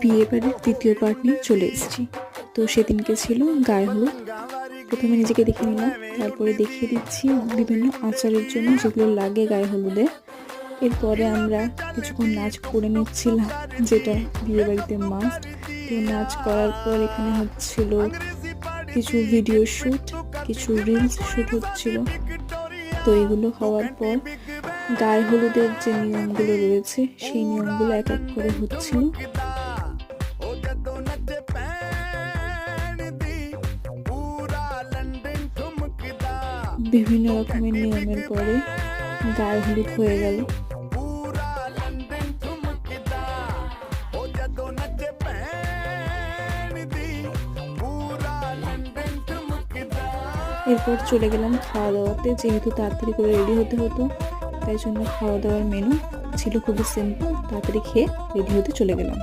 বিয়ে বাড়ির দ্বিতীয় পার্ট নিয়ে চলে এসেছি। তো সেদিনকে ছিল গায়ে হলুদ। প্রথমে নিজেকে দেখে নিলাম, তারপরে দেখিয়ে দিচ্ছি বিভিন্ন আচারের জন্য যেগুলো লাগে গায়ে হলুদে। এরপরে আমরা কিছুক্ষণ নাচ করে নিচ্ছিলাম, যেটা বিয়ে বাড়িতে মাস্ট। তো নাচ করার পর এখানে হচ্ছিল কিছু ভিডিও শ্যুট, কিছু রিলস শ্যুট হচ্ছিল। তো এগুলো হওয়ার পর গায়ে হলুদের যে নিয়মগুলো রয়েছে সেই নিয়মগুলো এক এক করে হচ্ছিল। বিভিন্ন রকমের নিয়মের পরে গায়ে হলুদ হয়ে গেল। এরপর চলে গেলাম খাওয়া দাওয়াতে, যেহেতু তাড়াতাড়ি করে রেডি হতে হতো, তাই জন্য খাওয়া দাওয়ার মেনু ছিল খুবই সিম্পল। তাড়াতাড়ি খেয়ে রেডি হতে চলে গেলাম।